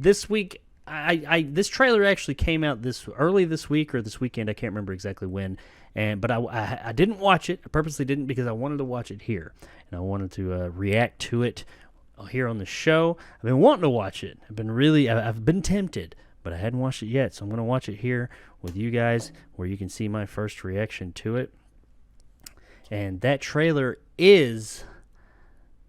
this week, this trailer actually came out early this week or this weekend. I can't remember exactly when. But I didn't watch it. I purposely didn't because I wanted to watch it here, and I wanted to react to it here on the show. I've been wanting to watch it. I've been tempted, but I hadn't watched it yet. So I'm going to watch it here with you guys, where you can see my first reaction to it. And that trailer is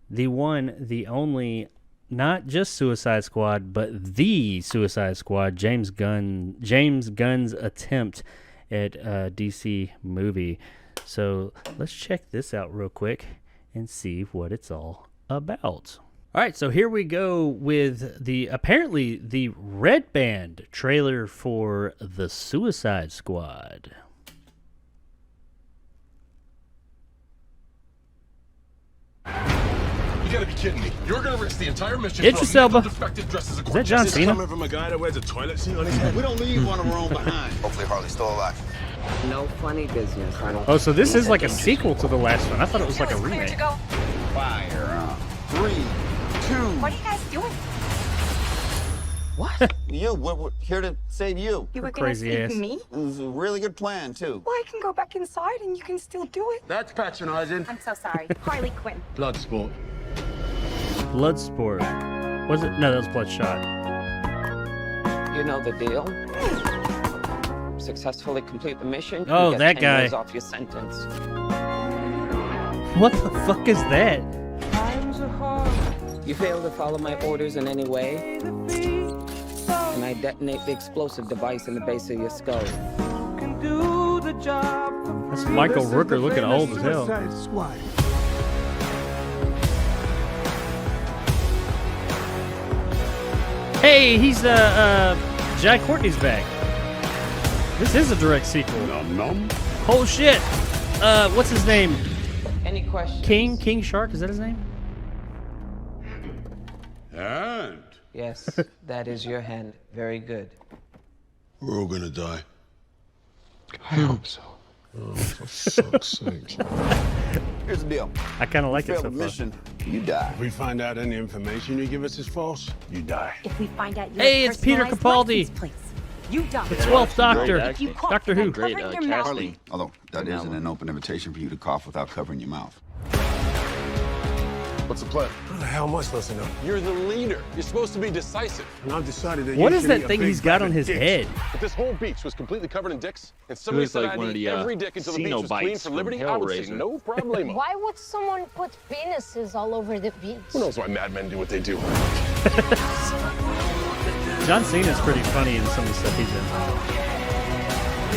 the one, the only, not just Suicide Squad, but the Suicide Squad, James Gunn's attempt at a DC movie. So let's check this out real quick and see what it's all about. All right, so here we go with apparently the Red Band trailer for the Suicide Squad. You gotta be kidding me. You're gonna risk the entire mission Idris Elba. Is that John This is Cena? coming from a guy that wears a toilet seat on his head. We don't leave one of our own behind. Hopefully Harley's still alive. No funny business. Oh, so this is like a sequel to the last one. I thought it was like a remake. Fire on. 3, 2. What are you guys doing? What? We're here to save you. You were gonna Crazy save ass. me? It was a really good plan, too. Well, I can go back inside and you can still do it. That's patronizing. I'm so sorry. Harley Quinn. Bloodsport. Bloodsport. Was it? No, that was Bloodshot. You know the deal. Successfully complete the mission. Oh, you get that 10 guy. years off your sentence. What the fuck is that? You fail to follow my orders in any way, and I detonate the explosive device in the base of your skull. That's Michael Rooker looking old as hell. Hey, he's Jack Courtney's back. This is a direct sequel. Oh shit! What's his name? Any questions? King Shark? Is that his name? And Yes, that is your hand. Very good. we're all gonna die. I hope so. Oh, for fuck's sake. Here's the deal. I kind of like it Fail so the far. mission, you die. If we find out any information you give us is false, you die. If we find out you Hey, have it's Peter personalized Capaldi. license plates, you die. The 12th Doctor. If you cough Doctor without Who. covering Great, your mouth, casting. Although that isn't an open invitation for you to cough without covering your mouth. What's the plan? How the hell am I supposed to know? You're the leader. You're supposed to be decisive. And I've decided that What you is should that eat a thing big he's got bag on of his dicks. head? If this whole beach was completely covered in dicks, and somebody looks said like I'd one of eat the, every dick until the beach was clean Cenobites for from liberty, I would say Hellraiser. no problemo. Why would someone put penises all over the beach? Who knows why madmen do what they do? John Cena's pretty funny in some of the stuff he's in.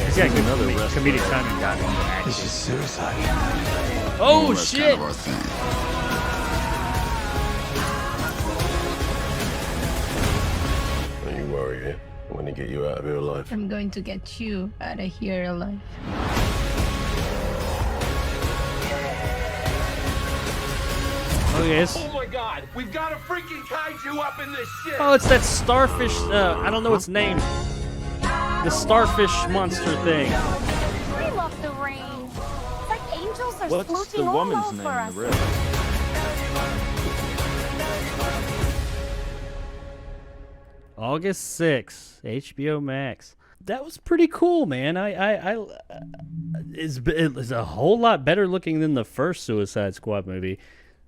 He's got good comedic timing. This is suicide. Oh That's shit! kind of our thing. Don't you worry, eh? I'm gonna get you out of here alive. I'm going to get you out of here alive. Oh yes. Oh my god, we've got a freaking kaiju up in this shit! Oh, it's that starfish. I don't know its name. The starfish monster thing. I love the rain. It's like angels are What's the splooshing all woman's over name us. in the red? August 6th, HBO Max. That was pretty cool, man. It's a whole lot better looking than the first Suicide Squad movie,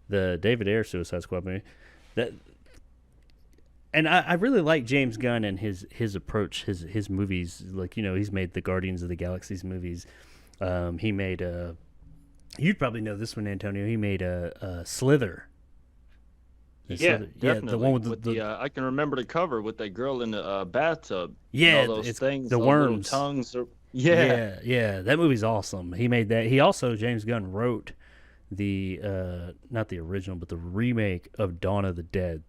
the David Ayer Suicide Squad movie. And I really like James Gunn and his approach, his movies. Like, you know, he's made the Guardians of the Galaxies movies. He made you'd probably know this one, Antonio. He made Slither. Yeah, Slither. definitely. The one with the I can remember the cover with that girl in the bathtub. Yeah, and all those it's things, the those little worms. tongues. Yeah. That movie's awesome. He made that. He also, James Gunn, wrote the not the original, but the remake of Dawn of the Dead.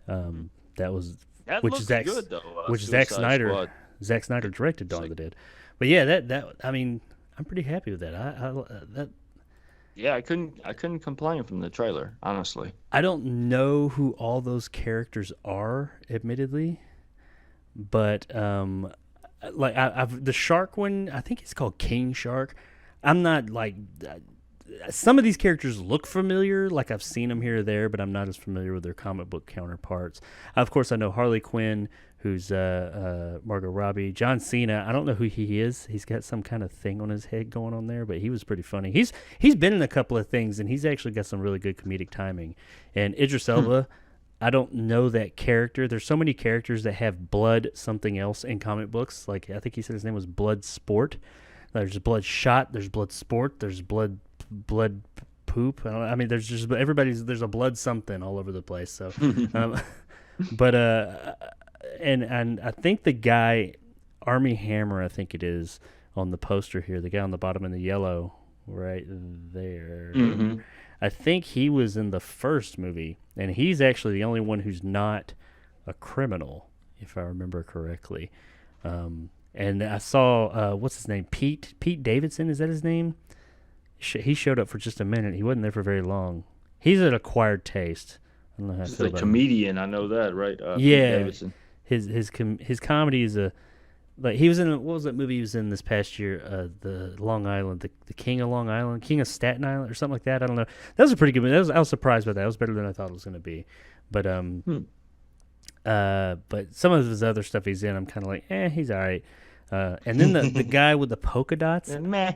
That was That which looks Zack good though. which Zack Suicide Snyder Squad. Zack Snyder directed Dawn of the Dead. But yeah, that I mean, I'm pretty happy with that. Yeah, I couldn't complain from the trailer, honestly. I don't know who all those characters are, admittedly, but like I've the shark one. I think it's called King Shark. I'm not like some of these characters look familiar, like I've seen them here or there, but I'm not as familiar with their comic book counterparts. Of course, I know Harley Quinn, who's Margot Robbie. John Cena, I don't know who he is. He's got some kind of thing on his head going on there, but he was pretty funny. He's been in a couple of things, and he's actually got some really good comedic timing. And Idris Elba, I don't know that character. There's so many characters that have blood something else in comic books. Like, I think he said his name was Blood Sport. There's blood shot. There's blood sport. There's blood poop. I mean, there's just there's a blood something all over the place. So, but and I think the guy, Army Hammer, I think it is on the poster here. The guy on the bottom in the yellow, right there. Mm-hmm. I think he was in the first movie, and he's actually the only one who's not a criminal, if I remember correctly. And I saw, what's his name? Pete Davidson, is that his name? He showed up for just a minute. He wasn't there for very long. He's an acquired taste. I don't know how I He's feel a about comedian. I know that, right? Yeah. Pete Davidson. His comedy is like he was in, what was that movie he was in this past year? The Long Island, the King of Long Island, King of Staten Island, or something like that. I don't know. That was a pretty good movie. I was surprised by that. It was better than I thought it was going to be. But but some of his other stuff he's in, I'm kind of like, he's all right. And then the guy with the polka dots. Meh.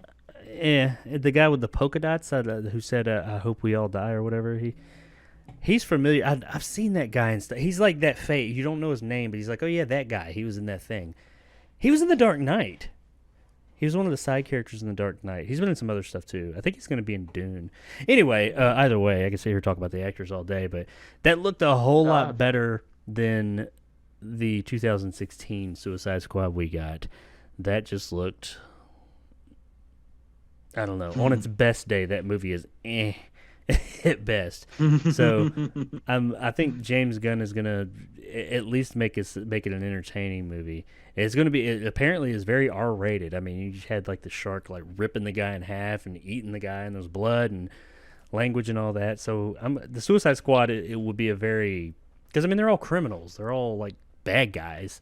Yeah, the guy with the polka dots who said, "I hope we all die" or whatever. He's familiar. I've seen that guy and stuff. He's like that fate. You don't know his name, but he's like, oh yeah, that guy. He was in that thing. He was in The Dark Knight. He was one of the side characters in The Dark Knight. He's been in some other stuff too. I think he's going to be in Dune. Anyway, either way, I can sit here and talk about the actors all day, but that looked a whole lot better than the 2016 Suicide Squad we got. That just looked, I don't know. On its best day, that movie is at best. So I think James Gunn is gonna at least make it an entertaining movie. It's gonna be. It apparently is very R-rated. I mean, you just had like the shark like ripping the guy in half and eating the guy, and there's blood and language and all that. So the Suicide Squad. It would be a very, because I mean they're all criminals. They're all like bad guys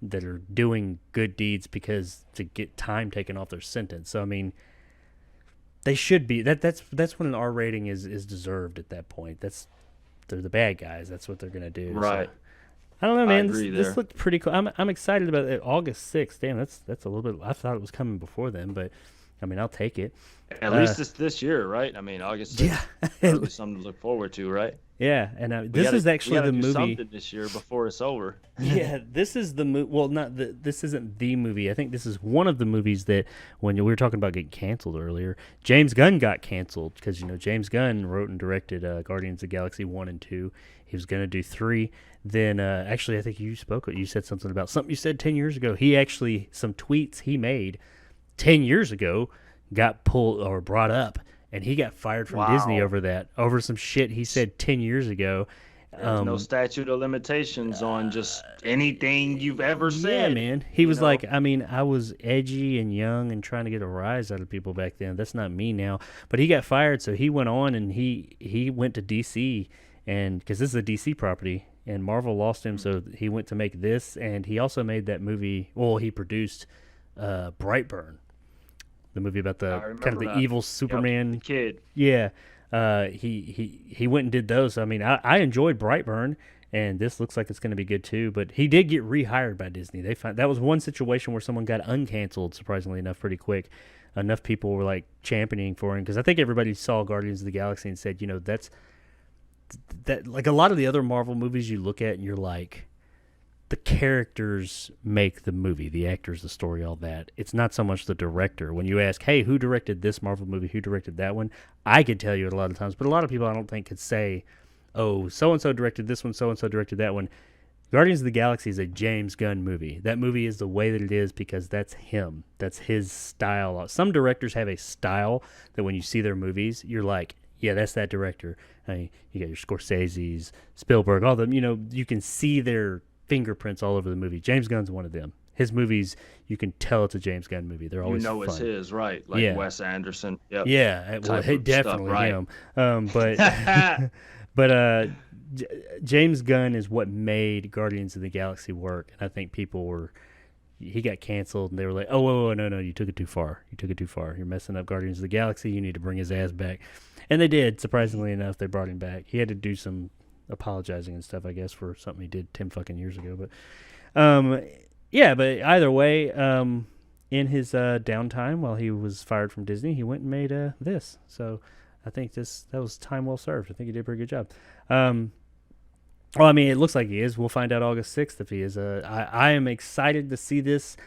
that are doing good deeds because to get time taken off their sentence. So I mean, they should be. That's when an R rating is deserved at that point. They're the bad guys. That's what they're gonna do. Right. So, I don't know, man. agree This there. looked pretty cool. I'm excited about it. August 6th. Damn, that's a little bit. I thought it was coming before then, but I mean, I'll take it. At least it's this year, right? I mean, August. Yeah. Really something to look forward to, right? Yeah, and We this gotta- is actually we gotta the do movie. something this year before it's over. Yeah, this is the movie. Well, this isn't the movie. I think this is one of the movies that, when we were talking about getting canceled earlier, James Gunn got canceled because James Gunn wrote and directed Guardians of the Galaxy 1 and 2. He was going to do 3. Then actually, I think you said something about something you said 10 years ago. Some tweets he made 10 years ago got pulled or brought up, and he got fired from Disney over some shit he said 10 years ago. There's no statute of limitations on just anything you've ever said. Yeah, man. He was like, I mean, I was edgy and young and trying to get a rise out of people back then. That's not me now. But he got fired, so he went on and he went to DC, and because this is a DC property, and Marvel lost him, so he went to make this, and he also made that movie. Well, he produced Brightburn, the movie about the kind of the evil Superman the kid. Yeah. He went and did those. I mean, I enjoyed Brightburn, and this looks like it's going to be good too. But he did get rehired by Disney. That was one situation where someone got uncanceled, surprisingly enough, pretty quick. Enough people were like championing for him because I think everybody saw Guardians of the Galaxy and said, that's that. Like a lot of the other Marvel movies, you look at and you're like, the characters make the movie, the actors, the story, all that. It's not so much the director. When you ask, hey, who directed this Marvel movie? Who directed that one? I could tell you it a lot of times, but a lot of people I don't think could say, oh, so-and-so directed this one, so-and-so directed that one. Guardians of the Galaxy is a James Gunn movie. That movie is the way that it is because that's him. That's his style. Some directors have a style that when you see their movies, you're like, yeah, that's that director. I mean, you got your Scorsese's, Spielberg, all them, you can see their fingerprints all over the movie. James Gunn's one of them. His movies, you can tell it's a James Gunn movie. They're always fun. It's his, right? Like Wes Anderson. Yep. Yeah, well, Type of definitely stuff, right. him. But James Gunn is what made Guardians of the Galaxy work, and I think people were he got canceled, and they were like, "Oh, whoa, no, you took it too far. You took it too far. You're messing up Guardians of the Galaxy. You need to bring his ass back." And they did. Surprisingly enough, they brought him back. He had to do some apologizing and stuff, I guess, for something he did 10 fucking years ago. But yeah, but either way, in his downtime while he was fired from Disney, he went and made this. So I think that was time well served. I think he did a pretty good job. Well, I mean, it looks like he is. We'll find out August 6th if he is. I am excited to see this.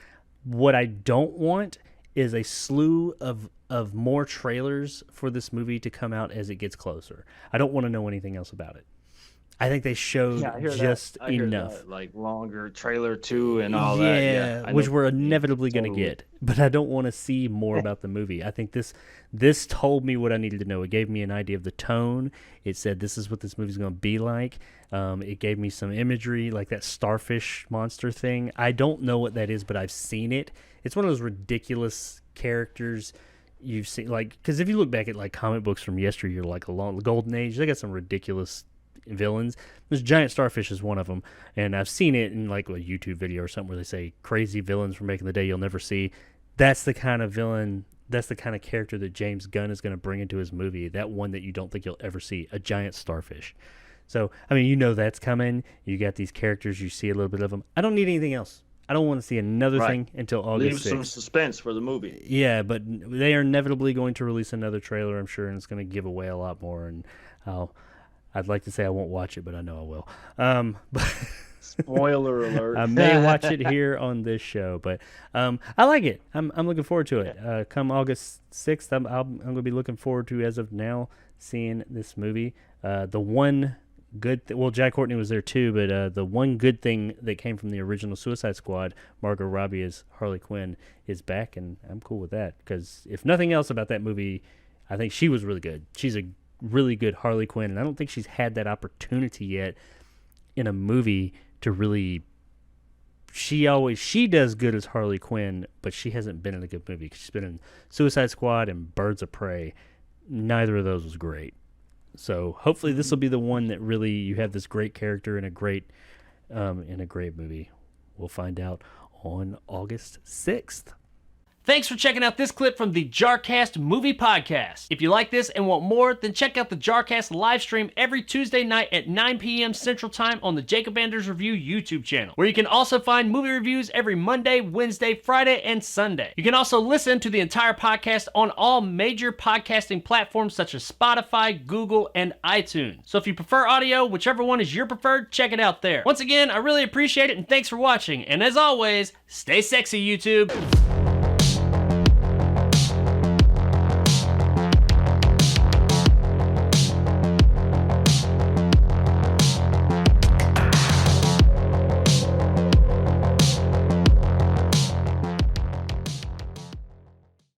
What I don't want is a slew of more trailers for this movie to come out as it gets closer. I don't want to know anything else about it. I think they showed just enough. Like longer trailer 2 and all that. Yeah, which we're inevitably going to get. But I don't want to see more about the movie. I think this told me what I needed to know. It gave me an idea of the tone. It said this is what this movie's going to be like. It gave me some imagery, like that starfish monster thing. I don't know what that is, but I've seen it. It's one of those ridiculous characters you've seen. Like, because if you look back at like comic books from yesteryear, like the Golden Age, they got some ridiculous villains. This giant starfish is one of them, and I've seen it in like a YouTube video or something where they say crazy villains from back in the day you'll never see. That's the kind of villain, that's the kind of character that James Gunn is going to bring into his movie. That one that you don't think you'll ever see, a giant starfish. So I mean, that's coming. You got these characters, you see a little bit of them. I don't need anything else. I don't want to see another thing until August 6th. Leave some suspense for the movie. Yeah, but they are inevitably going to release another trailer, I'm sure, and it's going to give away a lot more, and I'd like to say I won't watch it, but I know I will. But Spoiler alert. I may watch it here on this show, but I like it. I'm looking forward to it. Come August 6th, I'm going to be looking forward to, as of now, seeing this movie. The one good well, Jack Courtney was there too, but the one good thing that came from the original Suicide Squad, Margot Robbie as Harley Quinn, is back, and I'm cool with that, because if nothing else about that movie, I think she was really good. She's a really good Harley Quinn, and I don't think she's had that opportunity yet in a movie to really. She does good as Harley Quinn, but she hasn't been in a good movie. She's been in Suicide Squad and Birds of Prey. Neither of those was great. So hopefully this will be the one that really you have this great character in a great movie. We'll find out on August 6th. Thanks for checking out this clip from the JarCast Movie Podcast. If you like this and want more, then check out the JarCast live stream every Tuesday night at 9 p.m. Central Time on the Jacob Anders Review YouTube channel, where you can also find movie reviews every Monday, Wednesday, Friday, and Sunday. You can also listen to the entire podcast on all major podcasting platforms such as Spotify, Google, and iTunes. So if you prefer audio, whichever one is your preferred, check it out there. Once again, I really appreciate it, and thanks for watching. And as always, stay sexy, YouTube.